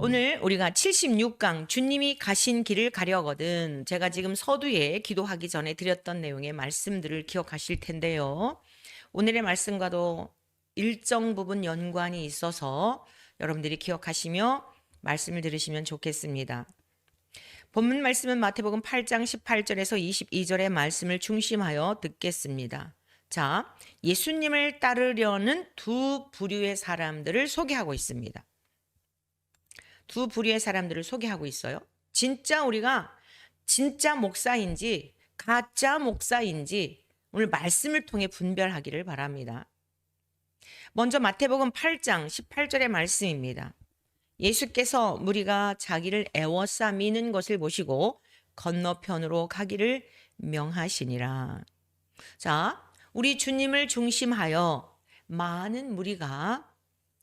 오늘 우리가 76강 주님이 가신 길을 가려거든 제가 지금 서두에 기도하기 전에 드렸던 내용의 말씀들을 기억하실 텐데요. 오늘의 말씀과도 일정 부분 연관이 있어서 여러분들이 기억하시며 말씀을 들으시면 좋겠습니다. 본문 말씀은 마태복음 8장 18절에서 22절의 말씀을 중심하여 듣겠습니다. 자, 예수님을 따르려는 두 부류의 사람들을 소개하고 있습니다. 두 부류의 사람들을 소개하고 있어요. 우리가 진짜 목사인지 가짜 목사인지 오늘 말씀을 통해 분별하기를 바랍니다. 먼저 마태복음 8장 18절의 말씀입니다. 예수께서 무리가 자기를 애워싸미는 것을 보시고 건너편으로 가기를 명하시니라. 자, 우리 주님을 중심하여 많은 무리가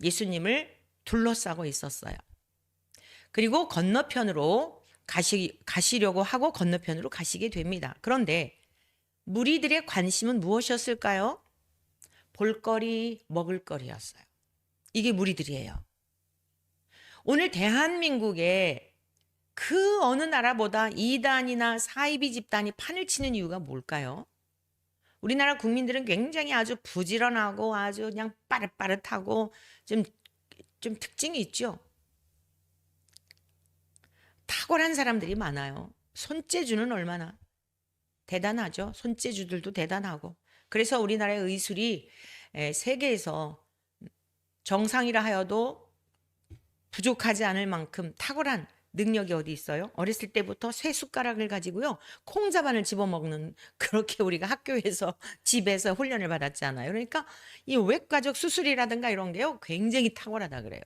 예수님을 둘러싸고 있었어요. 그리고 건너편으로 가시려고 하고 건너편으로 가시게 됩니다. 그런데 무리들의 관심은 무엇이었을까요? 볼거리, 먹을거리였어요. 이게 무리들이에요. 오늘 대한민국에 그 어느 나라보다 이단이나 사이비 집단이 판을 치는 이유가 뭘까요? 우리나라 국민들은 굉장히 아주 부지런하고 아주 그냥 빠릇빠릇하고 좀 특징이 있죠. 탁월한 사람들이 많아요. 손재주는 얼마나 대단하죠. 손재주들도 대단하고. 그래서 우리나라의 의술이 세계에서 정상이라 하여도 부족하지 않을 만큼 탁월한 능력이 어디 있어요? 어렸을 때부터 쇠 숟가락을 가지고요. 콩자반을 집어먹는 그렇게 우리가 학교에서 집에서 훈련을 받았잖아요. 그러니까 이 외과적 수술이라든가 이런 게요. 굉장히 탁월하다 그래요.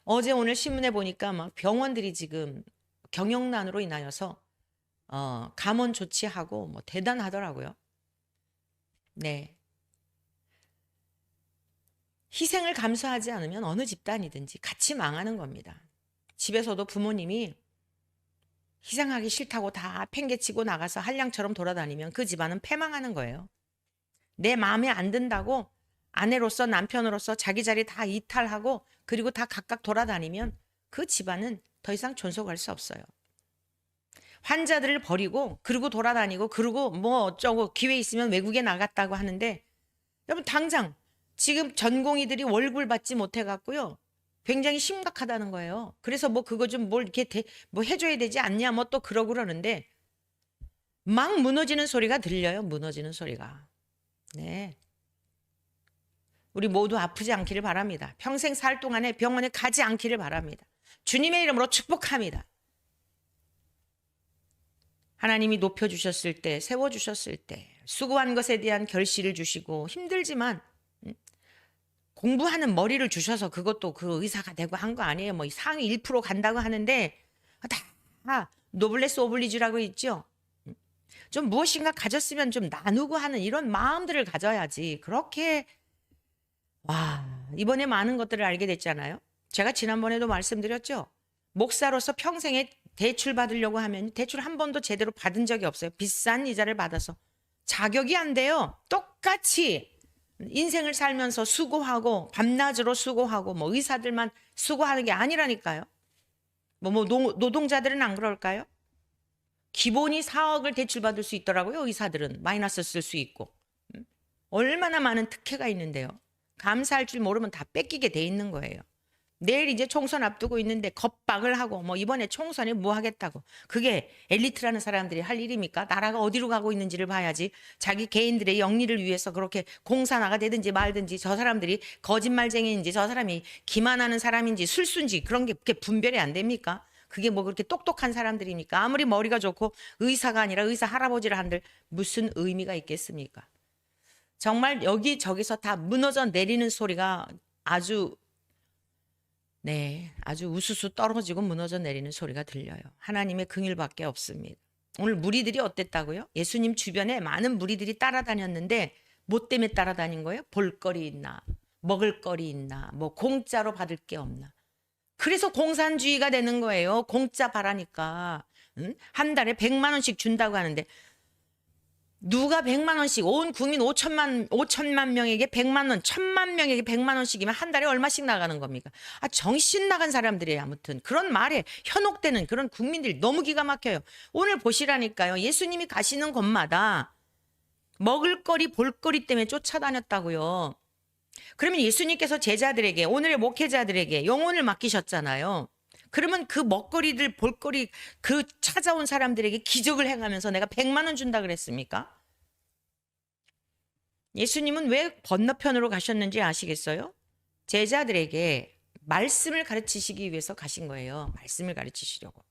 어제 오늘 신문에 보니까 막 병원들이 지금 경영난으로 인하여서 감원 조치하고 뭐 대단하더라고요. 네. 희생을 감수하지 않으면 어느 집단이든지 같이 망하는 겁니다. 집에서도 부모님이 희생하기 싫다고 다 팽개치고 나가서 한량처럼 돌아다니면 그 집안은 패망하는 거예요. 내 마음에 안 든다고 아내로서 남편으로서 자기 자리 다 이탈하고 그리고 다 각각 돌아다니면 그 집안은 더 이상 존속할 수 없어요. 환자들을 버리고 그러고 돌아다니고 그러고 뭐 어쩌고 기회 있으면 외국에 나갔다고 하는데 여러분 당장 지금 전공의들이 월급을 받지 못해 갖고요. 굉장히 심각하다는 거예요. 그래서 뭐 그거 좀 뭘 이렇게 뭐 해줘야 되지 않냐 뭐 또 그러는데 막 무너지는 소리가 들려요. 무너지는 소리가. 네. 우리 모두 아프지 않기를 바랍니다. 평생 살 동안에 병원에 가지 않기를 바랍니다. 주님의 이름으로 축복합니다. 하나님이 높여주셨을 때, 세워주셨을 때 수고한 것에 대한 결실을 주시고 힘들지만 공부하는 머리를 주셔서 그것도 그 의사가 되고 한 거 아니에요. 뭐 상위 1% 간다고 하는데 다 노블레스 오블리주라고 있죠. 좀 무엇인가 가졌으면 좀 나누고 하는 이런 마음들을 가져야지. 그렇게 이번에 많은 것들을 알게 됐잖아요. 제가 지난번에도 말씀드렸죠. 목사로서 평생에 대출 받으려고 하면 대출 한 번도 제대로 받은 적이 없어요. 비싼 이자를 받아서. 자격이 안 돼요. 똑같이 인생을 살면서 수고하고 밤낮으로 수고하고 뭐 의사들만 수고하는 게 아니라니까요. 노동자들은 안 그럴까요? 기본이 4억을 대출받을 수 있더라고요. 의사들은 마이너스 쓸 수 있고. 얼마나 많은 특혜가 있는데요. 감사할 줄 모르면 다 뺏기게 돼 있는 거예요. 내일 이제 총선 앞두고 있는데 겁박을 하고 뭐 이번에 총선에 뭐 하겠다고. 그게 엘리트라는 사람들이 할 일입니까? 나라가 어디로 가고 있는지를 봐야지. 자기 개인들의 영리를 위해서 그렇게 공산화가 되든지 말든지 저 사람들이 거짓말쟁이인지 저 사람이 기만하는 사람인지 술수인지 그런 게 분별이 안 됩니까? 그게 뭐 그렇게 똑똑한 사람들입니까? 아무리 머리가 좋고 의사가 아니라 의사 할아버지를 한들 무슨 의미가 있겠습니까? 정말 여기저기서 다 무너져 내리는 소리가 아주 우수수 떨어지고 무너져 내리는 소리가 들려요. 하나님의 긍휼밖에 없습니다. 오늘 무리들이 어땠다고요? 예수님 주변에 많은 무리들이 따라다녔는데 뭐 때문에 따라다닌 거예요? 볼거리 있나? 먹을거리 있나? 뭐 공짜로 받을 게 없나? 그래서 공산주의가 되는 거예요. 공짜 바라니까. 한 달에 100만 원씩 준다고 하는데 누가 100만 원씩 온 국민 5천만 명에게 100만 원, 1000만 명에게 100만 원씩이면 한 달에 얼마씩 나가는 겁니까? 아, 정신 나간 사람들이에요. 아무튼 그런 말에 현혹되는 그런 국민들이 너무 기가 막혀요. 오늘 보시라니까요. 예수님이 가시는 곳마다 먹을거리, 볼거리 때문에 쫓아다녔다고요. 그러면 예수님께서 제자들에게, 오늘의 목회자들에게 영혼을 맡기셨잖아요. 그러면 그 먹거리들, 볼거리, 그 찾아온 사람들에게 기적을 행하면서 내가 100만 원 준다 그랬습니까? 예수님은 왜 건너편으로 가셨는지 아시겠어요? 제자들에게 말씀을 가르치시기 위해서 가신 거예요. 말씀을 가르치시려고.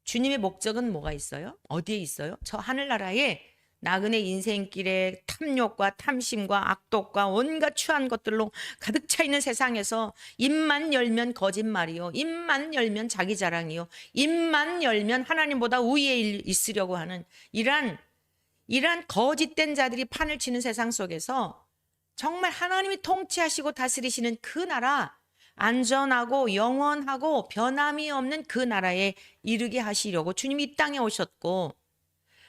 주님의 목적은 뭐가 있어요? 어디에 있어요? 저 하늘나라에 나그네 인생길에 탐욕과 탐심과 악독과 온갖 추한 것들로 가득 차 있는 세상에서 입만 열면 거짓말이요. 입만 열면 자기 자랑이요. 입만 열면 하나님보다 우위에 있으려고 하는 이러한 거짓된 자들이 판을 치는 세상 속에서 정말 하나님이 통치하시고 다스리시는 그 나라, 안전하고 영원하고 변함이 없는 그 나라에 이르게 하시려고 주님이 이 땅에 오셨고,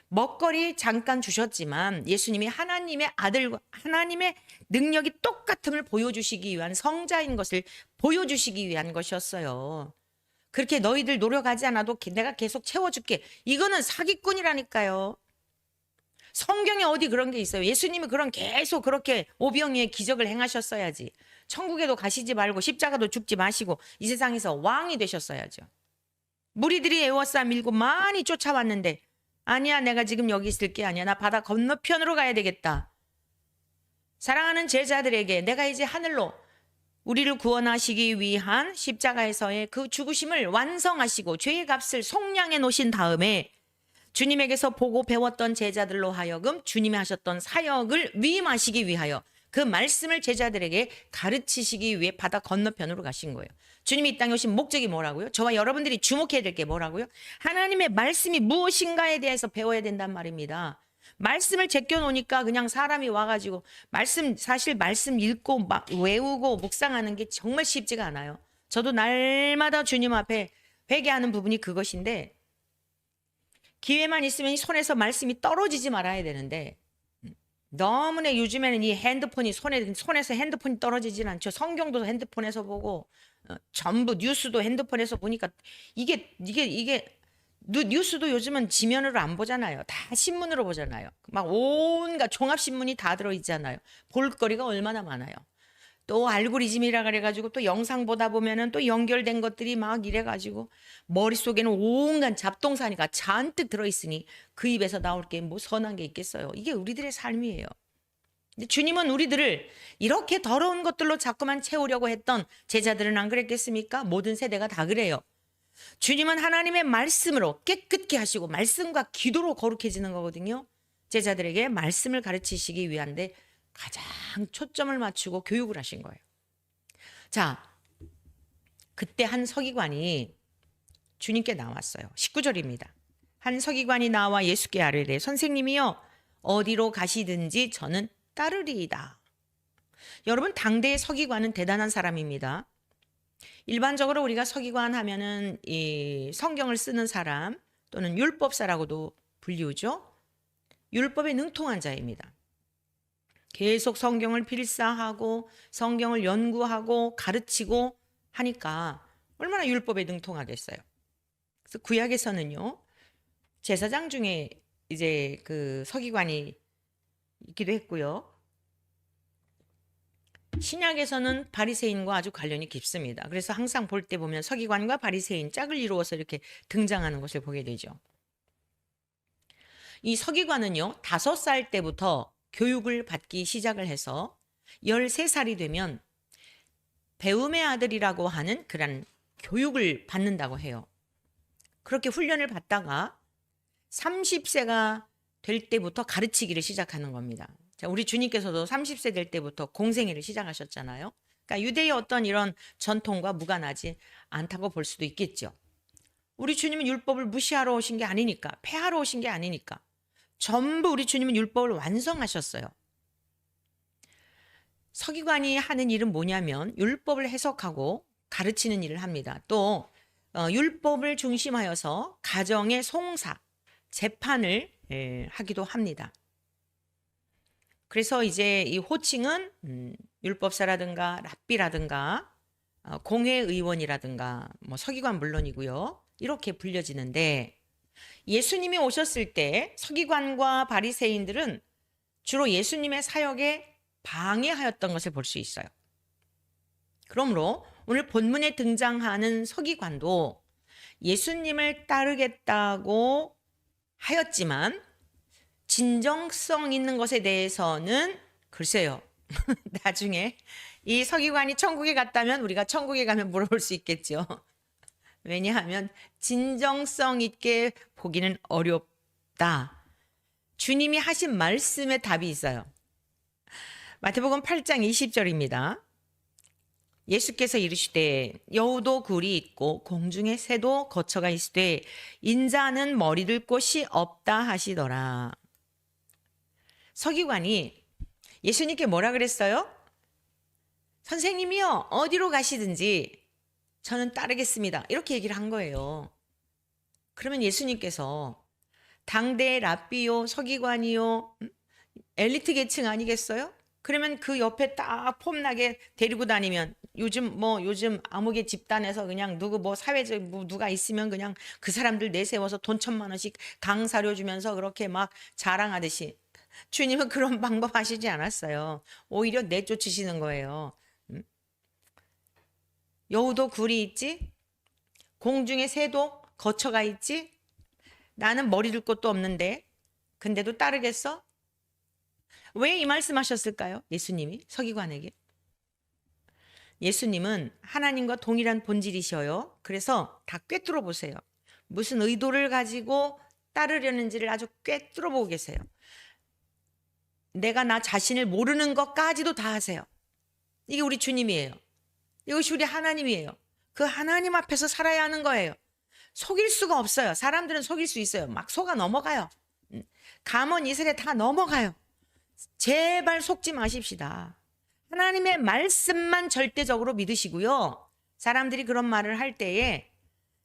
먹거리 잠깐 주셨지만 예수님이 하나님의 아들과 하나님의 능력이 똑같음을 보여주시기 위한 성자인 것을 보여주시기 위한 것이었어요. 그렇게 너희들 노력하지 않아도 내가 계속 채워줄게. 이거는 사기꾼이라니까요. 성경에 어디 그런 게 있어요? 예수님이 그런 계속 그렇게 오병이의 기적을 행하셨어야지. 천국에도 가시지 말고 십자가도 죽지 마시고 이 세상에서 왕이 되셨어야죠. 무리들이 에워싸 밀고 많이 쫓아왔는데, 아니야, 내가 지금 여기 있을 게 아니야. 나 바다 건너편으로 가야 되겠다. 사랑하는 제자들에게 내가 이제 하늘로 우리를 구원하시기 위한 십자가에서의 그 죽으심을 완성하시고 죄의 값을 속량해 놓으신 다음에 주님에게서 보고 배웠던 제자들로 하여금 주님이 하셨던 사역을 위임하시기 위하여 그 말씀을 제자들에게 가르치시기 위해 바다 건너편으로 가신 거예요. 주님이 이 땅에 오신 목적이 뭐라고요? 저와 여러분들이 주목해야 될 게 뭐라고요? 하나님의 말씀이 무엇인가에 대해서 배워야 된단 말입니다. 말씀을 제껴놓으니까 그냥 사람이 와가지고 사실 말씀 읽고 막 외우고 묵상하는 게 정말 쉽지가 않아요. 저도 날마다 주님 앞에 회개하는 부분이 그것인데, 기회만 있으면 손에서 말씀이 떨어지지 말아야 되는데, 너무나 요즘에는 이 핸드폰이 손에서 핸드폰이 떨어지진 않죠. 성경도 핸드폰에서 보고 전부 뉴스도 핸드폰에서 보니까 이게 뉴스도 요즘은 지면으로 안 보잖아요. 다 신문으로 보잖아요. 막 온갖 종합신문이 다 들어있잖아요. 볼거리가 얼마나 많아요. 또 알고리즘이라 그래가지고 또 영상 보다 보면은 또 연결된 것들이 막 이래가지고 머릿속에는 온갖 잡동사니가 잔뜩 들어있으니 그 입에서 나올 게 뭐 선한 게 있겠어요. 이게 우리들의 삶이에요. 근데 주님은 우리들을 이렇게 더러운 것들로 자꾸만 채우려고 했던 제자들은 안 그랬겠습니까? 모든 세대가 다 그래요. 주님은 하나님의 말씀으로 깨끗게 하시고 말씀과 기도로 거룩해지는 거거든요. 제자들에게 말씀을 가르치시기 위한데 가장 초점을 맞추고 교육을 하신 거예요. 자, 그때 한 서기관이 주님께 나왔어요. 19절입니다. 한 서기관이 나와 예수께 아뢰되 선생님이여 어디로 가시든지 저는 따르리이다. 여러분, 당대의 서기관은 대단한 사람입니다. 일반적으로 우리가 서기관 하면은 이 성경을 쓰는 사람 또는 율법사라고도 불리우죠. 율법에 능통한 자입니다. 계속 성경을 필사하고 성경을 연구하고 가르치고 하니까 얼마나 율법에 능통하겠어요. 그래서 구약에서는요, 제사장 중에 이제 그 서기관이 있기도 했고요. 신약에서는 바리새인과 아주 관련이 깊습니다. 그래서 항상 볼 때 보면 서기관과 바리새인 짝을 이루어서 이렇게 등장하는 것을 보게 되죠. 이 서기관은요, 5살 때부터 교육을 받기 시작을 해서 13살이 되면 배움의 아들이라고 하는 그런 교육을 받는다고 해요. 그렇게 훈련을 받다가 30세가 될 때부터 가르치기를 시작하는 겁니다. 자, 우리 주님께서도 30세 될 때부터 공생애를 시작하셨잖아요. 그러니까 유대의 어떤 이런 전통과 무관하지 않다고 볼 수도 있겠죠. 우리 주님은 율법을 무시하러 오신 게 아니니까, 폐하러 오신 게 아니니까 전부 우리 주님은 율법을 완성하셨어요. 서기관이 하는 일은 뭐냐면 율법을 해석하고 가르치는 일을 합니다. 또 율법을 중심하여서 가정의 송사, 재판을 하기도 합니다. 그래서 이제 이 호칭은 율법사라든가 랍비라든가 공회의원이라든가 뭐 서기관 물론이고요. 이렇게 불려지는데 예수님이 오셨을 때 서기관과 바리새인들은 주로 예수님의 사역에 방해하였던 것을 볼 수 있어요. 그러므로 오늘 본문에 등장하는 서기관도 예수님을 따르겠다고 하였지만 진정성 있는 것에 대해서는 글쎄요. 나중에 이 서기관이 천국에 갔다면 우리가 천국에 가면 물어볼 수 있겠죠. 왜냐하면 진정성 있게 보기는 어렵다. 주님이 하신 말씀에 답이 있어요. 마태복음 8장 20절입니다. 예수께서 이르시되 여우도 굴이 있고 공중에 새도 거처가 있으되 인자는 머리 둘 곳이 없다 하시더라. 서기관이 예수님께 뭐라 그랬어요? 선생님이요, 어디로 가시든지 저는 따르겠습니다. 이렇게 얘기를 한 거예요. 그러면 예수님께서 당대의 랍비요, 서기관이요, 엘리트 계층 아니겠어요? 그러면 그 옆에 딱 폼나게 데리고 다니면 요즘 아무개 집단에서 그냥 누구 뭐 사회적 누가 있으면 그냥 그 사람들 내세워서 돈 1,000만 원씩 강사료 주면서 그렇게 막 자랑하듯이 주님은 그런 방법 하시지 않았어요. 오히려 내쫓으시는 거예요. 여우도 굴이 있지? 공중에 새도 거처가 있지? 나는 머리 둘 곳도 없는데 근데도 따르겠어? 왜 이 말씀하셨을까요? 예수님이 서기관에게. 예수님은 하나님과 동일한 본질이셔요. 그래서 다 꿰뚫어 보세요. 무슨 의도를 가지고 따르려는지를 아주 꿰뚫어 보고 계세요. 내가 나 자신을 모르는 것까지도 다 하세요. 이게 우리 주님이에요. 이것이 우리 하나님이에요. 그 하나님 앞에서 살아야 하는 거예요. 속일 수가 없어요. 사람들은 속일 수 있어요. 막 속아 넘어가요. 감언 이슬에 다 넘어가요. 제발 속지 마십시다. 하나님의 말씀만 절대적으로 믿으시고요. 사람들이 그런 말을 할 때에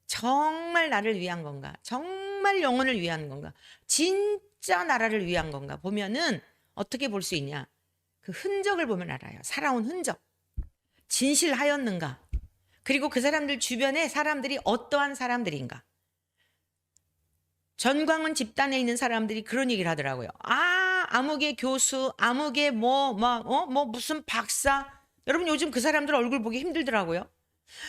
정말 나를 위한 건가? 정말 영혼을 위한 건가? 진짜 나라를 위한 건가? 보면은 어떻게 볼 수 있냐? 그 흔적을 보면 알아요. 살아온 흔적. 진실하였는가? 그리고 그 사람들 주변에 사람들이 어떠한 사람들인가? 전광훈 집단에 있는 사람들이 그런 얘기를 하더라고요. 아무개 교수, 아무개 무슨 박사. 여러분 요즘 그 사람들 얼굴 보기 힘들더라고요.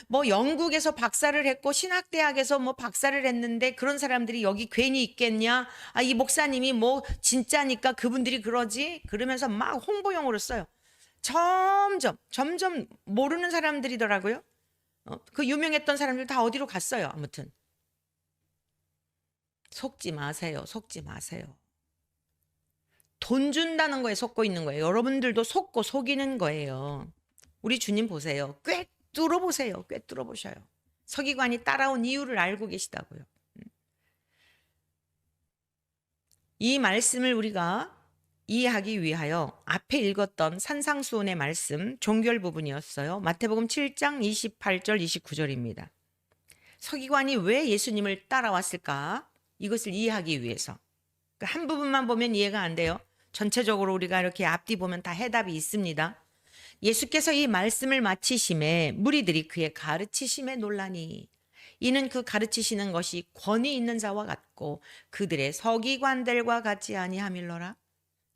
뭐 영국에서 박사를 했고 신학대학에서 뭐 박사를 했는데 그런 사람들이 여기 괜히 있겠냐? 이 목사님이 뭐 진짜니까 그분들이 그러지? 그러면서 막 홍보용으로 써요. 점점 모르는 사람들이더라고요. 그 유명했던 사람들 다 어디로 갔어요. 아무튼 속지 마세요. 속지 마세요. 돈 준다는 거에 속고 있는 거예요. 여러분들도 속고 속이는 거예요. 우리 주님 보세요. 꿰뚫어 보세요. 꿰뚫어 보셔요. 서기관이 따라온 이유를 알고 계시다고요. 이 말씀을 우리가 이해하기 위하여 앞에 읽었던 산상수훈의 말씀 종결 부분이었어요. 마태복음 7장 28절 29절입니다. 서기관이 왜 예수님을 따라왔을까? 이것을 이해하기 위해서. 한 부분만 보면 이해가 안 돼요. 전체적으로 우리가 이렇게 앞뒤 보면 다 해답이 있습니다. 예수께서 이 말씀을 마치심에 무리들이 그의 가르치심에 놀라니 이는 그 가르치시는 것이 권위 있는 자와 같고 그들의 서기관들과 같지 아니함일러라.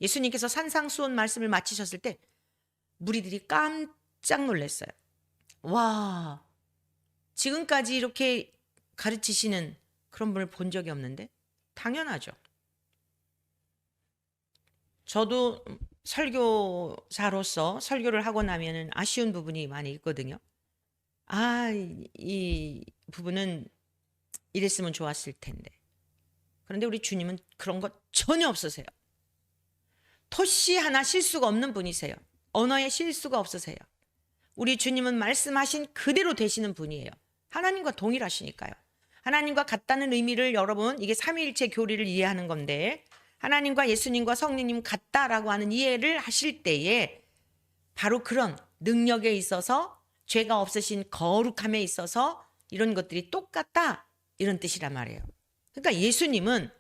예수님께서 산상수훈 말씀을 마치셨을 때 무리들이 깜짝 놀랐어요. 와, 지금까지 이렇게 가르치시는 그런 분을 본 적이 없는데? 당연하죠. 저도 설교사로서 설교를 하고 나면은 아쉬운 부분이 많이 있거든요. 이 부분은 이랬으면 좋았을 텐데. 그런데 우리 주님은 그런 것 전혀 없으세요. 토시 하나 실수가 없는 분이세요. 언어에 실수가 없으세요. 우리 주님은 말씀하신 그대로 되시는 분이에요. 하나님과 동일하시니까요. 하나님과 같다는 의미를 여러분 이게 삼위일체 교리를 이해하는 건데 하나님과 예수님과 성령님 같다라고 하는 이해를 하실 때에 바로 그런 능력에 있어서 죄가 없으신 거룩함에 있어서 이런 것들이 똑같다 이런 뜻이란 말이에요. 그러니까 예수님은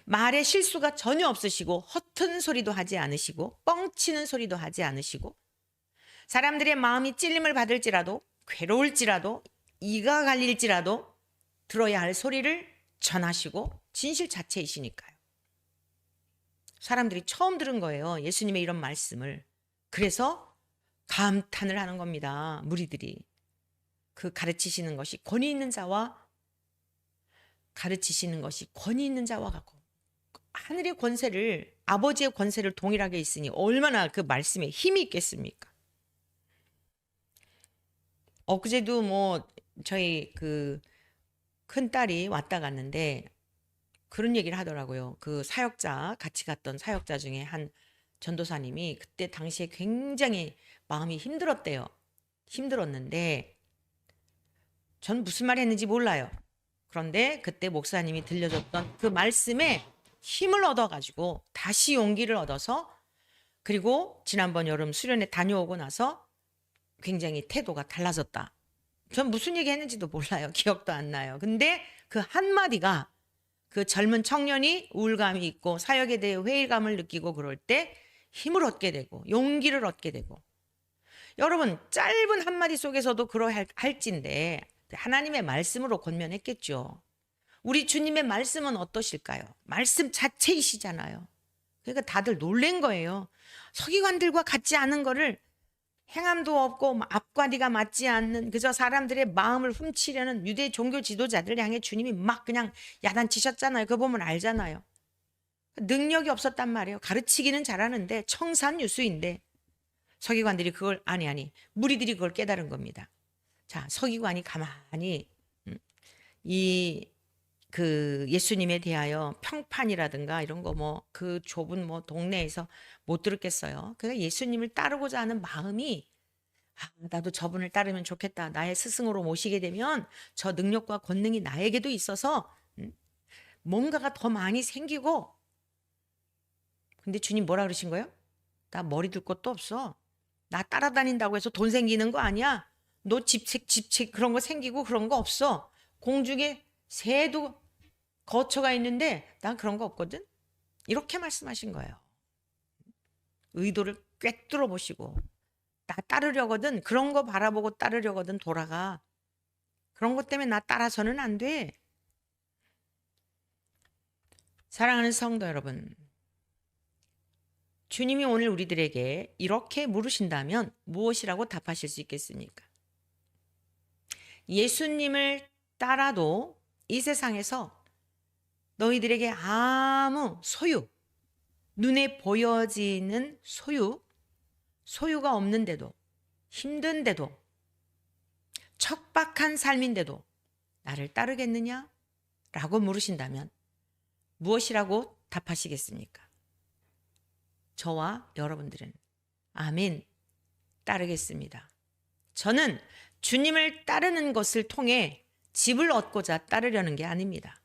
말에 실수가 전혀 없으시고 허튼 소리도 하지 않으시고 뻥치는 소리도 하지 않으시고 사람들의 마음이 찔림을 받을지라도 괴로울지라도 이가 갈릴지라도 들어야 할 소리를 전하시고 진실 자체이시니까요. 사람들이 처음 들은 거예요. 예수님의 이런 말씀을. 그래서 감탄을 하는 겁니다. 무리들이. 그 가르치시는 것이 권위 있는 자와 같고 하늘의 권세를 아버지의 권세를 동일하게 있으니 얼마나 그 말씀에 힘이 있겠습니까? 엊그제도 뭐 저희 그 큰딸이 왔다 갔는데 그런 얘기를 하더라고요. 그 사역자 같이 갔던 사역자 중에 한 전도사님이 그때 당시에 굉장히 마음이 힘들었대요. 힘들었는데 전 무슨 말 했는지 몰라요. 그런데 그때 목사님이 들려줬던 그 말씀에 힘을 얻어가지고 다시 용기를 얻어서 그리고 지난번 여름 수련회 다녀오고 나서 굉장히 태도가 달라졌다. 전 무슨 얘기 했는지도 몰라요. 기억도 안 나요. 근데 그 한마디가 그 젊은 청년이 우울감이 있고 사역에 대해 회의감을 느끼고 그럴 때 힘을 얻게 되고 용기를 얻게 되고 여러분 짧은 한마디 속에서도 그러할진데 하나님의 말씀으로 권면했겠죠. 우리 주님의 말씀은 어떠실까요? 말씀 자체이시잖아요. 그러니까 다들 놀란 거예요. 서기관들과 같지 않은 거를 행함도 없고 앞과 뒤가 맞지 않는 그저 사람들의 마음을 훔치려는 유대 종교 지도자들 향해 주님이 막 그냥 야단치셨잖아요. 그거 보면 알잖아요. 능력이 없었단 말이에요. 가르치기는 잘하는데 청산유수인데 서기관들이 그걸 아니 무리들이 그걸 깨달은 겁니다. 자, 서기관이 가만히 이 그 예수님에 대하여 평판이라든가 이런 거 뭐 그 좁은 뭐 동네에서 못 들었겠어요. 그러니까 예수님을 따르고자 하는 마음이 나도 저분을 따르면 좋겠다. 나의 스승으로 모시게 되면 저 능력과 권능이 나에게도 있어서 뭔가가 더 많이 생기고 근데 주님 뭐라 그러신 거예요? 나 머리 둘 것도 없어. 나 따라다닌다고 해서 돈 생기는 거 아니야. 너 집책 그런 거 생기고 그런 거 없어. 공중에 새도 거처가 있는데 난 그런 거 없거든. 이렇게 말씀하신 거예요. 의도를 꿰뚫어 보시고 나 따르려거든 그런 거 바라보고 따르려거든 돌아가. 그런 것 때문에 나 따라서는 안 돼. 사랑하는 성도 여러분, 주님이 오늘 우리들에게 이렇게 물으신다면 무엇이라고 답하실 수 있겠습니까? 예수님을 따라도 이 세상에서 너희들에게 아무 눈에 보여지는 소유가 없는데도 힘든데도 척박한 삶인데도 나를 따르겠느냐? 라고 물으신다면 무엇이라고 답하시겠습니까? 저와 여러분들은 아멘, 따르겠습니다. 저는 주님을 따르는 것을 통해 집을 얻고자 따르려는 게 아닙니다.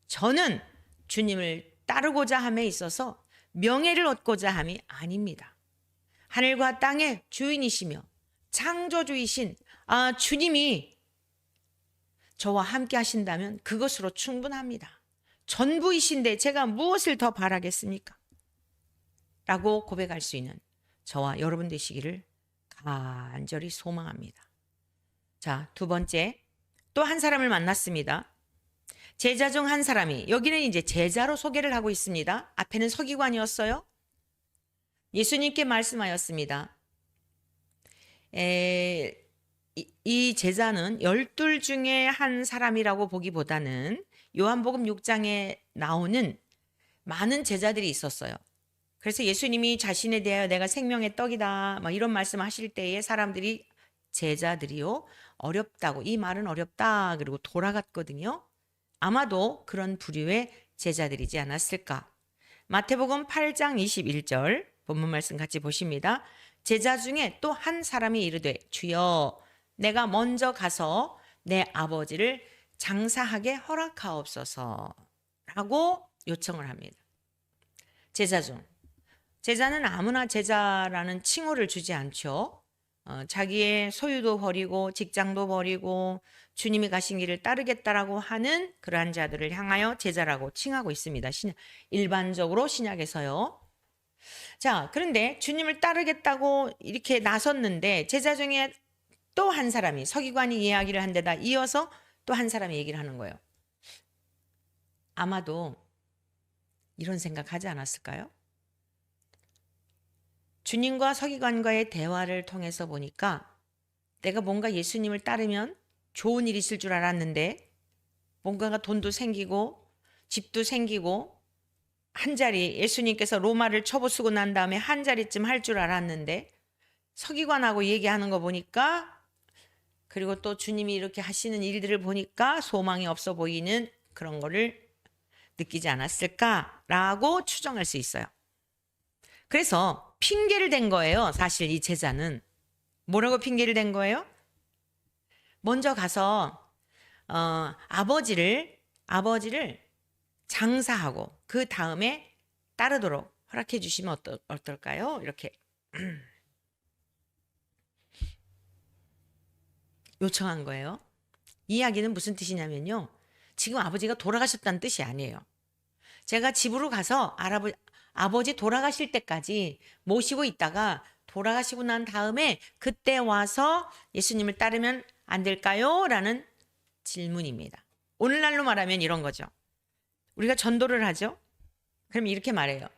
저는 주님을 따르고자 함에 있어서 명예를 얻고자 함이 아닙니다. 하늘과 땅의 주인이시며 창조주이신 주님이 저와 함께 하신다면 그것으로 충분합니다. 전부이신데 제가 무엇을 더 바라겠습니까? 라고 고백할 수 있는 저와 여러분 되시기를 간절히 소망합니다. 자, 두 번째, 또 한 사람을 만났습니다. 제자 중 한 사람이, 여기는 이제 제자로 소개를 하고 있습니다. 앞에는 서기관이었어요. 예수님께 말씀하였습니다. 이 제자는 12 중에 한 사람이라고 보기보다는 요한복음 6장에 나오는 많은 제자들이 있었어요. 그래서 예수님이 자신에 대하여 내가 생명의 떡이다 막 이런 말씀하실 때에 사람들이 제자들이요 어렵다고, 이 말은 어렵다 그리고 돌아갔거든요. 아마도 그런 부류의 제자들이지 않았을까. 마태복음 8장 21절 본문 말씀 같이 보십니다. 제자 중에 또 한 사람이 이르되 주여 내가 먼저 가서 내 아버지를 장사하게 허락하옵소서 라고 요청을 합니다. 제자 중, 제자는 아무나 제자라는 칭호를 주지 않죠. 자기의 소유도 버리고 직장도 버리고 주님이 가신 길을 따르겠다라고 하는 그러한 자들을 향하여 제자라고 칭하고 있습니다. 일반적으로 신약에서요. 자, 그런데 주님을 따르겠다고 이렇게 나섰는데 제자 중에 또 한 사람이 서기관이 이야기를 한 데다 이어서 또 한 사람이 얘기를 하는 거예요. 아마도 이런 생각하지 않았을까요? 주님과 서기관과의 대화를 통해서 보니까 내가 뭔가 예수님을 따르면 좋은 일이 있을 줄 알았는데 뭔가가 돈도 생기고 집도 생기고 한 자리 예수님께서 로마를 쳐부수고 난 다음에 한 자리쯤 할 줄 알았는데 서기관하고 얘기하는 거 보니까 그리고 또 주님이 이렇게 하시는 일들을 보니까 소망이 없어 보이는 그런 거를 느끼지 않았을까라고 추정할 수 있어요. 그래서 핑계를 댄 거예요. 사실 이 제자는. 뭐라고 핑계를 댄 거예요? 먼저 가서 아버지를 장사하고 그 다음에 따르도록 허락해 주시면 어떨까요? 이렇게 요청한 거예요. 이 이야기는 무슨 뜻이냐면요. 지금 아버지가 돌아가셨다는 뜻이 아니에요. 제가 집으로 가서 아버지 돌아가실 때까지 모시고 있다가 돌아가시고 난 다음에 그때 와서 예수님을 따르면 안 될까요? 라는 질문입니다. 오늘날로 말하면 이런 거죠. 우리가 전도를 하죠. 그럼 이렇게 말해요.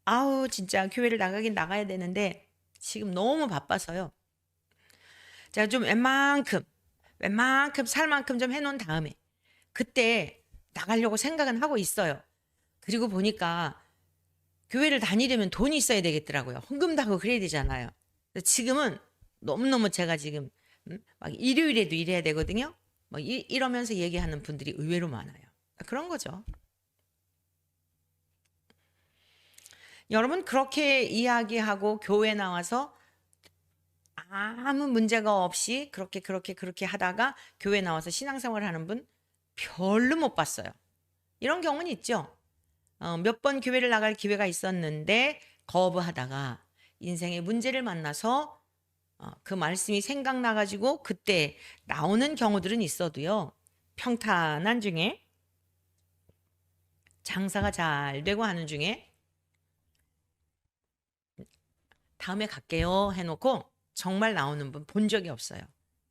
아우 진짜 교회를 나가긴 나가야 되는데 지금 너무 바빠서요. 제가 좀 웬만큼 살 만큼 좀 해놓은 다음에 그때 나가려고 생각은 하고 있어요. 그리고 보니까 교회를 다니려면 돈이 있어야 되겠더라고요. 헌금도 하고 그래야 되잖아요. 지금은 너무너무 제가 지금 막 일요일에도 일해야 되거든요. 뭐 이러면서 얘기하는 분들이 의외로 많아요. 그런 거죠. 여러분 그렇게 이야기하고 교회 나와서 아무 문제가 없이 그렇게 하다가 교회 나와서 신앙생활을 하는 분 별로 못 봤어요. 이런 경우는 있죠. 몇 번 교회를 나갈 기회가 있었는데 거부하다가 인생의 문제를 만나서 그 말씀이 생각나가지고 그때 나오는 경우들은 있어도요. 평탄한 중에 장사가 잘 되고 하는 중에 다음에 갈게요 해놓고 정말 나오는 분 본 적이 없어요.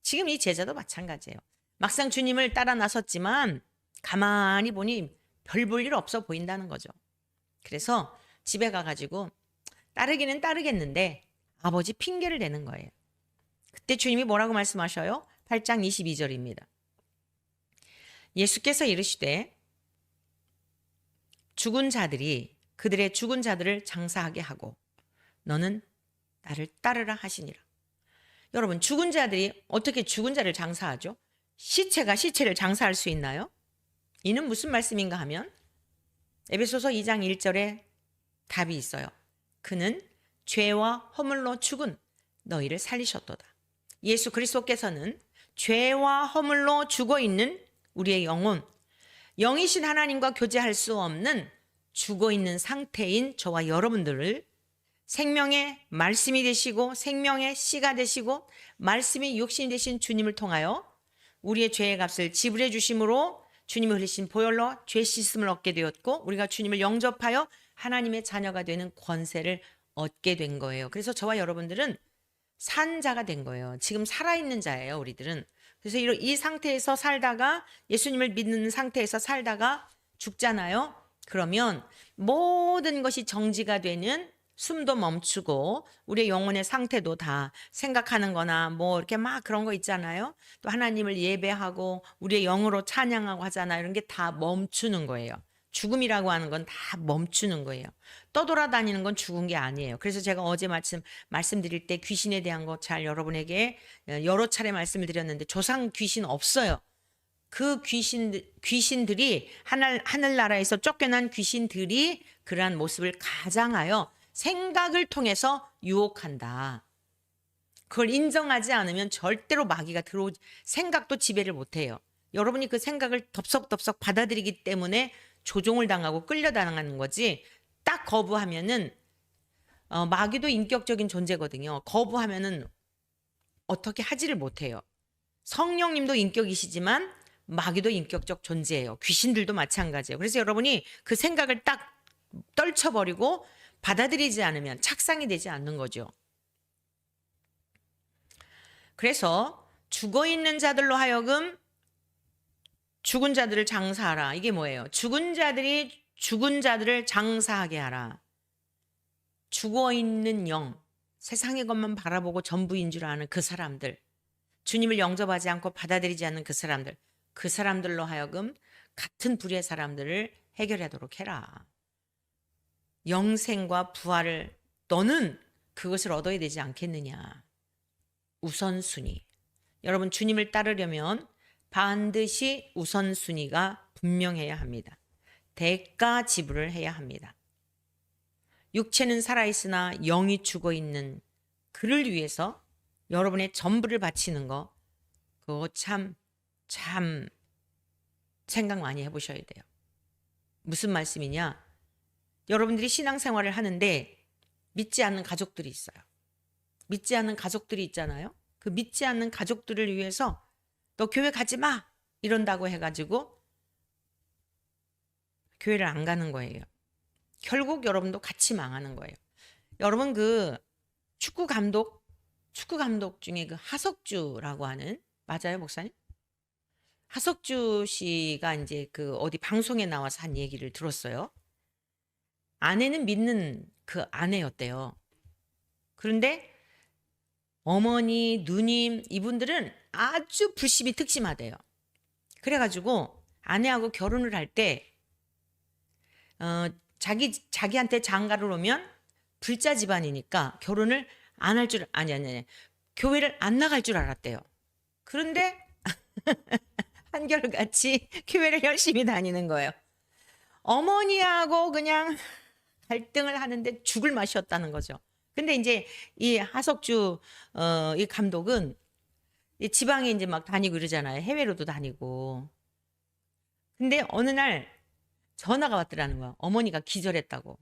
지금 이 제자도 마찬가지예요. 막상 주님을 따라 나섰지만 가만히 보니 별 볼 일 없어 보인다는 거죠. 그래서 집에 가가지고 따르기는 따르겠는데 아버지 핑계를 대는 거예요. 그때 주님이 뭐라고 말씀하셔요? 8장 22절입니다. 예수께서 이르시되 죽은 자들이 그들의 죽은 자들을 장사하게 하고 너는 나를 따르라 하시니라. 여러분 죽은 자들이 어떻게 죽은 자를 장사하죠? 시체가 시체를 장사할 수 있나요? 이는 무슨 말씀인가 하면 에베소서 2장 1절에 답이 있어요. 그는 죄와 허물로 죽은 너희를 살리셨도다. 예수 그리스도께서는 죄와 허물로 죽어있는 우리의 영이신 하나님과 교제할 수 없는 죽어있는 상태인 저와 여러분들을 생명의 말씀이 되시고 생명의 씨가 되시고 말씀이 육신이 되신 주님을 통하여 우리의 죄의 값을 지불해 주심으로 주님이 흘리신 보혈로 죄 씻음을 얻게 되었고 우리가 주님을 영접하여 하나님의 자녀가 되는 권세를 얻게 된 거예요. 그래서 저와 여러분들은 산 자가 된 거예요. 지금 살아있는 자예요, 우리들은. 그래서 이 상태에서 살다가 예수님을 믿는 상태에서 살다가 죽잖아요. 그러면 모든 것이 정지가 되는 숨도 멈추고 우리의 영혼의 상태도 다 생각하는 거나 뭐 이렇게 막 그런 거 있잖아요. 또 하나님을 예배하고 우리의 영으로 찬양하고 하잖아요. 이런 게 다 멈추는 거예요. 죽음이라고 하는 건 다 멈추는 거예요. 떠돌아다니는 건 죽은 게 아니에요. 그래서 제가 어제 말씀드릴 때 귀신에 대한 거 잘 여러분에게 여러 차례 말씀을 드렸는데 조상 귀신 없어요. 그 귀신들이 하늘나라에서 쫓겨난 귀신들이 그러한 모습을 가장하여 생각을 통해서 유혹한다. 그걸 인정하지 않으면 절대로 마귀가 생각도 지배를 못해요. 여러분이 그 생각을 덥석덥석 받아들이기 때문에 조종을 당하고 끌려당하는 거지. 딱 거부하면은 마귀도 인격적인 존재거든요. 거부하면은 어떻게 하지를 못해요. 성령님도 인격이시지만 마귀도 인격적 존재예요. 귀신들도 마찬가지예요. 그래서 여러분이 그 생각을 딱 떨쳐버리고 받아들이지 않으면 착상이 되지 않는 거죠. 그래서 죽어있는 자들로 하여금 죽은 자들을 장사하라. 이게 뭐예요? 죽은 자들이 죽은 자들을 장사하게 하라. 죽어있는 영, 세상의 것만 바라보고 전부인 줄 아는 그 사람들, 주님을 영접하지 않고 받아들이지 않는 그 사람들로 하여금 같은 불의 사람들을 해결하도록 해라. 영생과 부활을 너는 그것을 얻어야 되지 않겠느냐. 우선순위. 여러분 주님을 따르려면 반드시 우선순위가 분명해야 합니다. 대가 지불을 해야 합니다. 육체는 살아있으나 영이 죽어있는 그를 위해서 여러분의 전부를 바치는 거 그거 참 생각 많이 해보셔야 돼요. 무슨 말씀이냐? 여러분들이 신앙생활을 하는데 믿지 않는 가족들이 있어요. 믿지 않는 가족들이 있잖아요. 그 믿지 않는 가족들을 위해서 너 교회 가지 마! 이런다고 해가지고 교회를 안 가는 거예요. 결국 여러분도 같이 망하는 거예요. 여러분 그 축구 감독 중에 그 하석주라고 하는, 맞아요, 목사님? 하석주 씨가 이제 그 어디 방송에 나와서 한 얘기를 들었어요. 아내는 믿는 그 아내였대요. 그런데 어머니, 누님 이분들은 아주 불심이 특심하대요. 그래가지고 아내하고 결혼을 할 때 자기한테 장가를 오면 불자 집안이니까 결혼을 안 할 줄, 아니 교회를 안 나갈 줄 알았대요. 그런데 한결같이 교회를 열심히 다니는 거예요. 어머니하고 그냥 갈등을 하는데 죽을 맛이었다는 거죠. 근데 이제 이 하석주 이 감독은 이 지방에 이제 막 다니고 이러잖아요. 해외로도 다니고. 근데 어느 날 전화가 왔더라는 거야. 어머니가 기절했다고.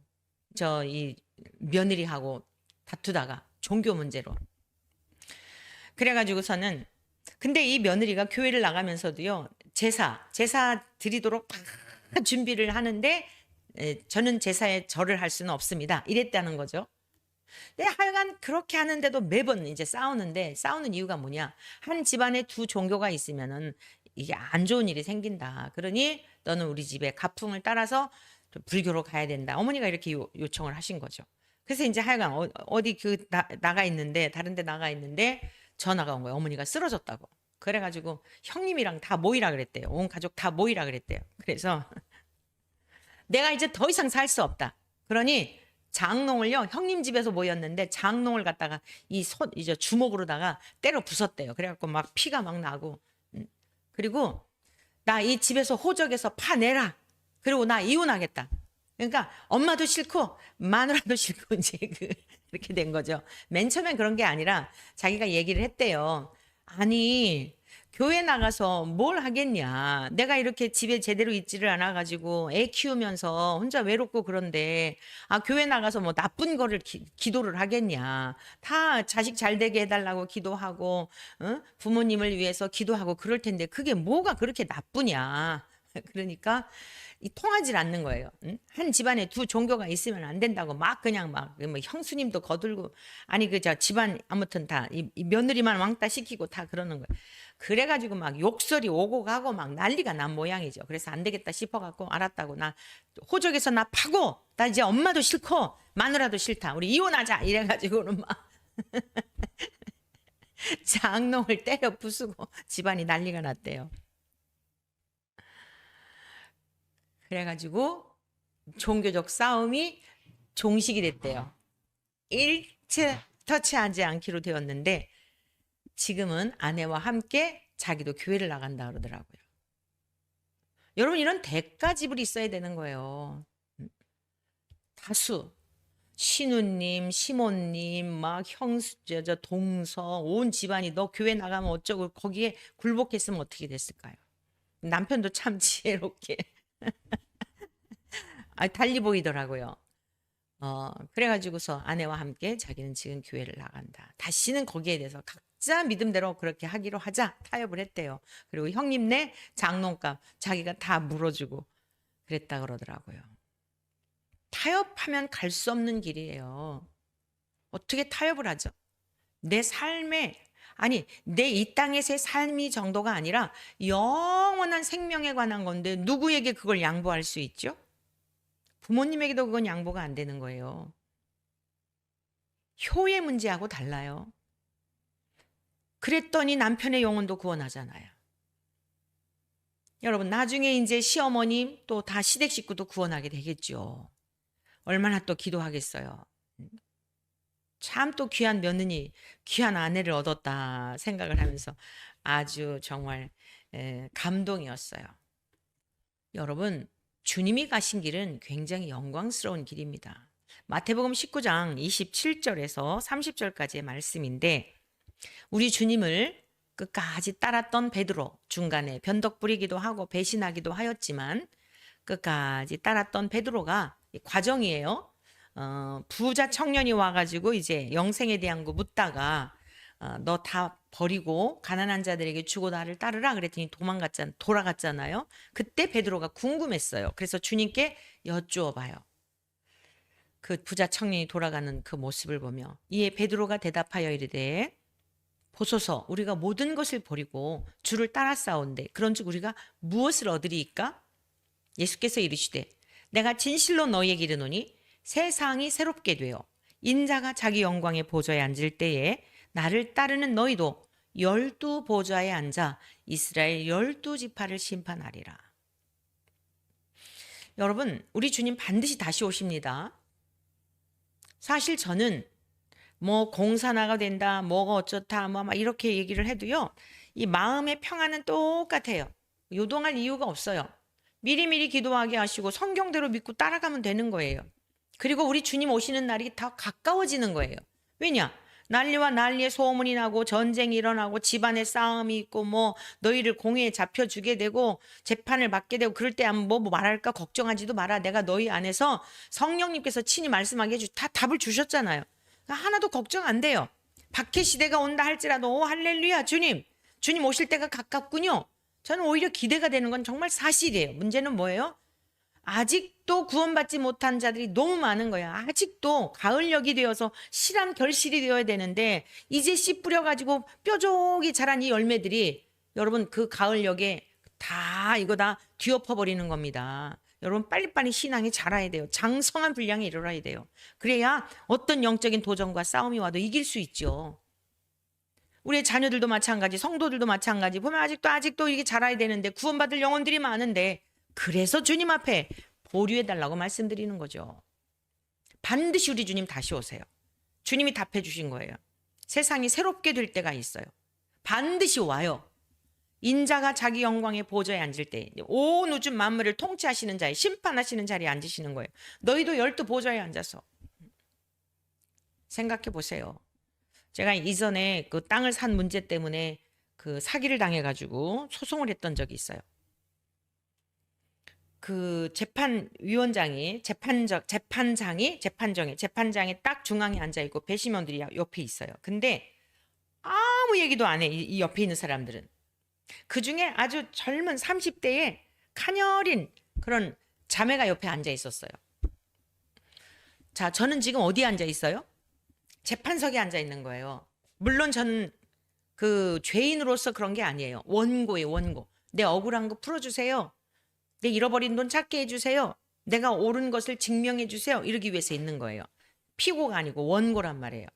저 이 며느리하고 다투다가 종교 문제로. 그래가지고서는 근데 이 며느리가 교회를 나가면서도요. 제사 드리도록 다 준비를 하는데 저는 제사에 절을 할 수는 없습니다. 이랬다는 거죠. 근데 하여간 그렇게 하는데도 매번 이제 싸우는데 싸우는 이유가 뭐냐? 한 집안에 두 종교가 있으면은 이게 안 좋은 일이 생긴다. 그러니 너는 우리 집에 가풍을 따라서 불교로 가야 된다. 어머니가 이렇게 요청을 하신 거죠. 그래서 이제 하여간 어디 나가 있는데 다른 데 나가 있는데 전화가 온 거예요. 어머니가 쓰러졌다고. 그래가지고 형님이랑 다 모이라 그랬대요. 온 가족 다 모이라 그랬대요. 그래서 내가 이제 더 이상 살 수 없다. 그러니 장롱을요, 형님 집에서 모였는데 장롱을 갖다가 이제 주먹으로다가 때려 부쉈대요. 그래갖고 막 피가 막 나고. 그리고 나 이 집에서 호적에서 파내라. 그리고 나 이혼하겠다. 그러니까 엄마도 싫고 마누라도 싫고 이제 그렇게 된 거죠. 맨 처음엔 그런 게 아니라 자기가 얘기를 했대요. 아니 교회 나가서 뭘 하겠냐. 내가 이렇게 집에 제대로 있지를 않아가지고 애 키우면서 혼자 외롭고 그런데 교회 나가서 뭐 나쁜 거를 기도를 하겠냐. 다 자식 잘 되게 해달라고 기도하고 부모님을 위해서 기도하고 그럴 텐데 그게 뭐가 그렇게 나쁘냐. 그러니까 통하지 않는 거예요. 한 집안에 두 종교가 있으면 안 된다고 막 그냥 막 뭐 형수님도 거들고 아니 저 집안 아무튼 다 이 며느리만 왕따 시키고 다 그러는 거예요. 그래가지고 막 욕설이 오고 가고 막 난리가 난 모양이죠. 그래서 안 되겠다 싶어갖고 알았다고 나 호적에서 나 파고 나 이제 엄마도 싫고 마누라도 싫다. 우리 이혼하자 이래가지고는 막 장롱을 때려 부수고 집안이 난리가 났대요. 그래가지고 종교적 싸움이 종식이 됐대요. 일체 터치하지 않기로 되었는데 지금은 아내와 함께 자기도 교회를 나간다 그러더라고요. 여러분 이런 대가 지불이 있어야 되는 거예요. 다수 신우님, 시모님, 막 형수, 저 동서 온 집안이 너 교회 나가면 어쩌고 거기에 굴복했으면 어떻게 됐을까요? 남편도 참 지혜롭게 달리 보이더라고요. 그래가지고서 아내와 함께 자기는 지금 교회를 나간다. 다시는 거기에 대해서 각자 믿음대로 그렇게 하기로 하자 타협을 했대요. 그리고 형님네 장롱값 자기가 다 물어주고 그랬다 그러더라고요. 타협하면 갈 수 없는 길이에요. 어떻게 타협을 하죠? 내 삶에 아니 내 이 땅에서의 삶이 정도가 아니라 영원한 생명에 관한 건데 누구에게 그걸 양보할 수 있죠? 부모님에게도 그건 양보가 안 되는 거예요. 효의 문제하고 달라요. 그랬더니 남편의 영혼도 구원하잖아요. 여러분 나중에 이제 시어머님 또 다 시댁 식구도 구원하게 되겠죠. 얼마나 또 기도하겠어요. 참 또 귀한 며느리, 귀한 아내를 얻었다 생각을 하면서 아주 정말 감동이었어요. 여러분 주님이 가신 길은 굉장히 영광스러운 길입니다. 마태복음 19장 27절에서 30절까지의 말씀인데 우리 주님을 끝까지 따랐던 베드로, 중간에 변덕 부리기도 하고 배신하기도 하였지만 끝까지 따랐던 베드로가 과정이에요. 부자 청년이 와가지고 이제 영생에 대한 거 묻다가 너 다 버리고 가난한 자들에게 주고 나를 따르라 그랬더니 돌아갔잖아요. 그때 베드로가 궁금했어요. 그래서 주님께 여쭈어 봐요. 그 부자 청년이 돌아가는 그 모습을 보며 이에 베드로가 대답하여 이르되 보소서 우리가 모든 것을 버리고 주를 따라싸운데 그런즉 우리가 무엇을 얻으리이까? 예수께서 이르시되 내가 진실로 너희에게 이르노니 세상이 새롭게 되어 인자가 자기 영광의 보좌에 앉을 때에 나를 따르는 너희도 12 보좌에 앉아 이스라엘 12지파를 심판하리라. 여러분 우리 주님 반드시 다시 오십니다. 사실 저는 뭐 공산화가 된다 뭐가 어쩌다 뭐 막 이렇게 얘기를 해도요. 이 마음의 평안은 똑같아요. 요동할 이유가 없어요. 미리미리 기도하게 하시고 성경대로 믿고 따라가면 되는 거예요. 그리고 우리 주님 오시는 날이 더 가까워지는 거예요. 왜냐? 난리와 난리의 소문이 나고 전쟁이 일어나고 집안에 싸움이 있고 뭐 너희를 공회에 잡혀주게 되고 재판을 받게 되고 그럴 때 뭐 말할까 걱정하지도 마라. 내가 너희 안에서 성령님께서 친히 말씀하게 다 답을 주셨잖아요. 하나도 걱정 안 돼요. 박해 시대가 온다 할지라도 오 할렐루야 주님 오실 때가 가깝군요. 저는 오히려 기대가 되는 건 정말 사실이에요. 문제는 뭐예요? 아직도 구원받지 못한 자들이 너무 많은 거예요. 아직도 가을녘이 되어서 실한 결실이 되어야 되는데 이제 씨 뿌려가지고 뾰족이 자란 이 열매들이 여러분 그 가을녘에 다 이거 다 뒤엎어버리는 겁니다. 여러분 빨리빨리 신앙이 자라야 돼요. 장성한 분량이 일어나야 돼요. 그래야 어떤 영적인 도전과 싸움이 와도 이길 수 있죠. 우리의 자녀들도 마찬가지, 성도들도 마찬가지. 보면 아직도 이게 자라야 되는데 구원받을 영혼들이 많은데 그래서 주님 앞에 보류해달라고 말씀드리는 거죠. 반드시 우리 주님 다시 오세요. 주님이 답해 주신 거예요. 세상이 새롭게 될 때가 있어요. 반드시 와요. 인자가 자기 영광의 보좌에 앉을 때 온 우주 만물을 통치하시는 자에 심판하시는 자리에 앉으시는 거예요. 너희도 12 보좌에 앉아서 생각해 보세요. 제가 이전에 그 땅을 산 문제 때문에 그 사기를 당해가지고 소송을 했던 적이 있어요. 그 재판장이 딱 중앙에 앉아 있고 배심원들이 옆에 있어요. 근데 아무 얘기도 안 해. 이 옆에 있는 사람들은. 그 중에 아주 젊은 30대의 가녀린 그런 자매가 옆에 앉아 있었어요. 자, 저는 지금 어디에 앉아 있어요? 재판석에 앉아 있는 거예요. 물론 저는 그 죄인으로서 그런 게 아니에요. 원고예요, 원고. 내 억울한 거 풀어주세요. 내 잃어버린 돈 찾게 해주세요. 내가 옳은 것을 증명해 주세요. 이러기 위해서 있는 거예요. 피고가 아니고 원고란 말이에요.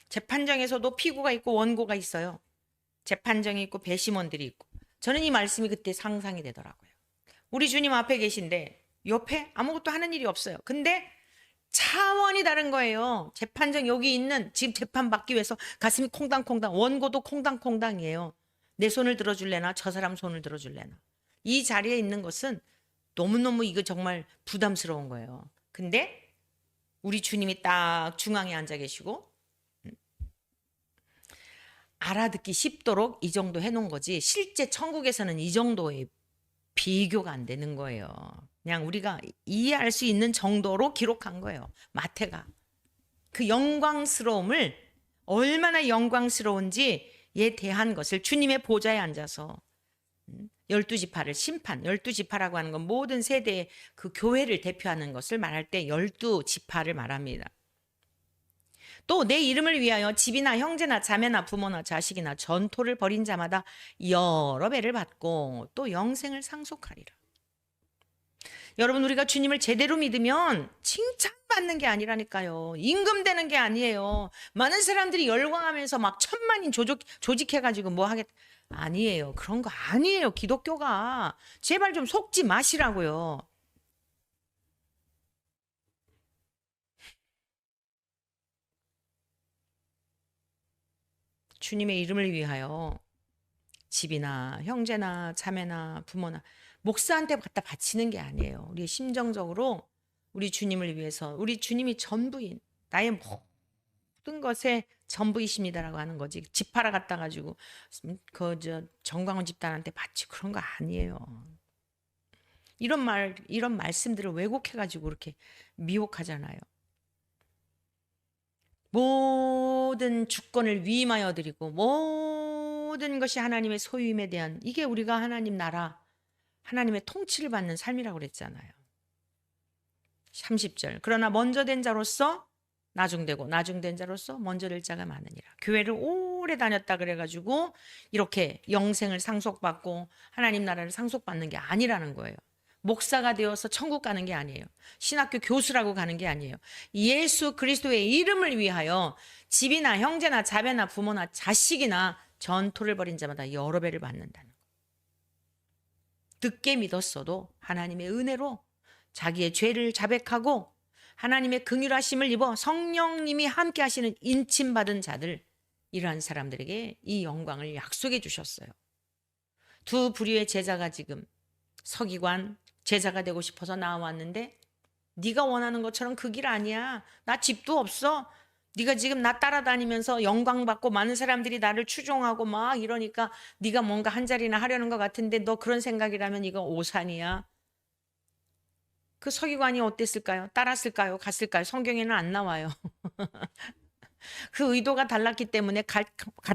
재판장에서도 피고가 있고 원고가 있어요. 재판장이 있고 배심원들이 있고. 저는 이 말씀이 그때 상상이 되더라고요. 우리 주님 앞에 계신데 옆에 아무것도 하는 일이 없어요. 근데 차원이 다른 거예요. 재판장 여기 있는 지금 재판 받기 위해서 가슴이 콩당콩당 원고도 콩당콩당이에요. 내 손을 들어줄래나 저 사람 손을 들어줄래나. 이 자리에 있는 것은 너무너무 이거 정말 부담스러운 거예요. 근데 우리 주님이 딱 중앙에 앉아 계시고 알아듣기 쉽도록 이 정도 해놓은 거지 실제 천국에서는 이 정도의 비교가 안 되는 거예요. 그냥 우리가 이해할 수 있는 정도로 기록한 거예요. 마태가. 그 영광스러움을 얼마나 영광스러운지에 대한 것을 주님의 보좌에 앉아서 12지파를 심판, 12지파라고 하는 건 모든 세대의 그 교회를 대표하는 것을 말할 때 12지파를 말합니다. 또 내 이름을 위하여 집이나 형제나 자매나 부모나 자식이나 전토를 벌인 자마다 여러 배를 받고 또 영생을 상속하리라. 여러분, 우리가 주님을 제대로 믿으면 칭찬받는 게 아니라니까요. 임금되는 게 아니에요. 많은 사람들이 열광하면서 막 천만인 조직해가지고 뭐 하겠다. 아니에요. 그런 거 아니에요. 기독교가. 제발 좀 속지 마시라고요. 주님의 이름을 위하여 집이나 형제나 자매나 부모나 목사한테 갖다 바치는 게 아니에요. 우리 심정적으로 우리 주님을 위해서, 우리 주님이 전부인 나의 모든 것에 전부이십니다라고 하는 거지. 지파라 갖다 가지고 정광훈 집단한테 바치 그런 거 아니에요. 이런 말씀들을 왜곡해 가지고 이렇게 미혹하잖아요. 모든 주권을 위임하여 드리고 모든 것이 하나님의 소유임에 대한, 이게 우리가 하나님 나라, 하나님의 통치를 받는 삶이라고 그랬잖아요. 30절. 그러나 먼저 된 자로서 나중되고 나중된 자로서 먼저 될 자가 많으니라. 교회를 오래 다녔다 그래가지고 이렇게 영생을 상속받고 하나님 나라를 상속받는 게 아니라는 거예요. 목사가 되어서 천국 가는 게 아니에요. 신학교 교수라고 가는 게 아니에요. 예수 그리스도의 이름을 위하여 집이나 형제나 자매나 부모나 자식이나 전토를 벌인 자마다 여러 배를 받는다는 거. 듣게 믿었어도 하나님의 은혜로 자기의 죄를 자백하고 하나님의 긍휼하심을 입어 성령님이 함께 하시는 인침받은 자들, 이러한 사람들에게 이 영광을 약속해 주셨어요. 두 부류의 제자가 지금 서기관 제자가 되고 싶어서 나왔는데, 네가 원하는 것처럼 그 길 아니야. 나 집도 없어. 네가 지금 나 따라다니면서 영광받고 많은 사람들이 나를 추종하고 막 이러니까 네가 뭔가 한 자리나 하려는 것 같은데, 너 그런 생각이라면 이거 오산이야. 그 서기관이 어땠을까요? 따랐을까요? 갔을까요? 성경에는 안 나와요. 그 의도가 달랐기 때문에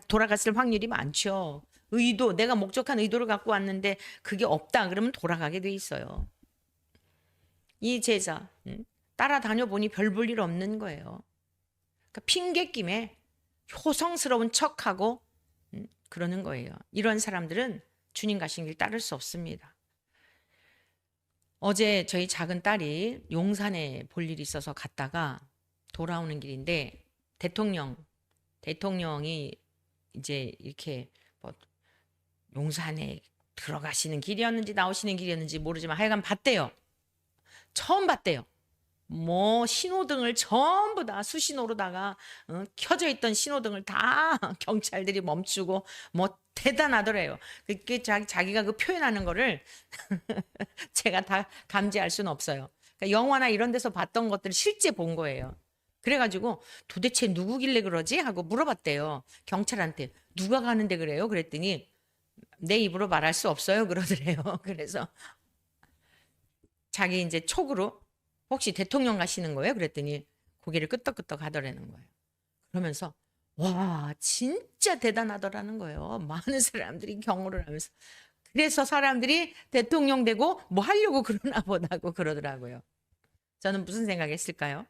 돌아갔을 확률이 많죠. 내가 목적한 의도를 갖고 왔는데 그게 없다 그러면 돌아가게 돼 있어요. 이 제자 따라다녀 보니 별 볼 일 없는 거예요. 그러니까 핑계김에 효성스러운 척하고 그러는 거예요. 이런 사람들은 주님 가신 길 따를 수 없습니다. 어제 저희 작은 딸이 용산에 볼 일이 있어서 갔다가 돌아오는 길인데, 대통령이 이제 이렇게 뭐 용산에 들어가시는 길이었는지 나오시는 길이었는지 모르지만 하여간 봤대요. 처음 봤대요. 뭐 신호등을 전부 다 수신호로다가 켜져 있던 신호등을 다 경찰들이 멈추고 뭐 대단하더래요. 그게 자기가 그 표현하는 거를 제가 다 감지할 수는 없어요. 그러니까 영화나 이런 데서 봤던 것들을 실제 본 거예요. 그래가지고 도대체 누구길래 그러지? 하고 물어봤대요. 경찰한테. 누가 가는데 그래요? 그랬더니 내 입으로 말할 수 없어요. 그러더래요. 그래서 자기 이제 촉으로 혹시 대통령 가시는 거예요? 그랬더니 고개를 끄덕끄덕 하더라는 거예요. 그러면서 와, 진짜 대단하더라는 거예요. 많은 사람들이 경호를 하면서. 그래서 사람들이 대통령 되고 뭐 하려고 그러나 보다고 그러더라고요. 저는 무슨 생각했을까요?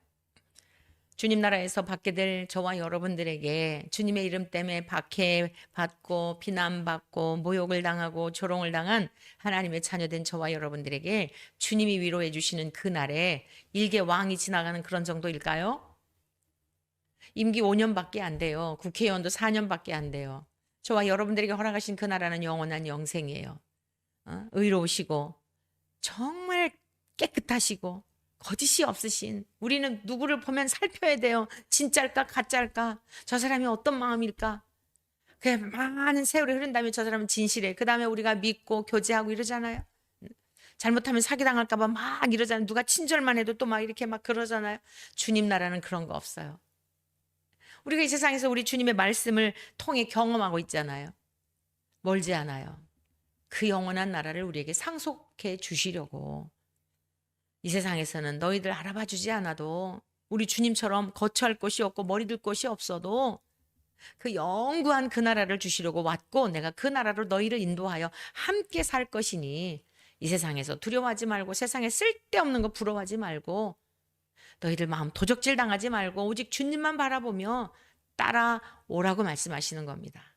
주님 나라에서 받게 될 저와 여러분들에게 주님의 이름 때문에 박해받고 비난받고 모욕을 당하고 조롱을 당한 하나님의 자녀된 저와 여러분들에게 주님이 위로해 주시는 그날에 일개 왕이 지나가는 그런 정도일까요? 임기 5년밖에 안 돼요. 국회의원도 4년밖에 안 돼요. 저와 여러분들에게 허락하신 그 나라는 영원한 영생이에요. 의로우시고 정말 깨끗하시고 거짓이 없으신, 우리는 누구를 보면 살펴야 돼요. 진짜일까 가짜일까, 저 사람이 어떤 마음일까. 그래, 많은 세월이 흐른 다음에 저 사람은 진실해. 그 다음에 우리가 믿고 교제하고 이러잖아요. 잘못하면 사기당할까 봐 막 이러잖아요. 누가 친절만 해도 또 막 이렇게 막 그러잖아요. 주님 나라는 그런 거 없어요. 우리가 이 세상에서 우리 주님의 말씀을 통해 경험하고 있잖아요. 멀지 않아요. 그 영원한 나라를 우리에게 상속해 주시려고 이 세상에서는 너희들 알아봐 주지 않아도 우리 주님처럼 거처할 곳이 없고 머리 둘 곳이 없어도 그 영구한 그 나라를 주시려고 왔고 내가 그 나라로 너희를 인도하여 함께 살 것이니 이 세상에서 두려워하지 말고 세상에 쓸데없는 거 부러워하지 말고 너희들 마음 도적질 당하지 말고 오직 주님만 바라보며 따라오라고 말씀하시는 겁니다.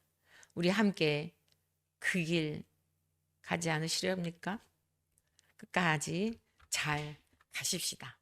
우리 함께 그 길 가지 않으시렵니까? 끝까지 잘 가십시다.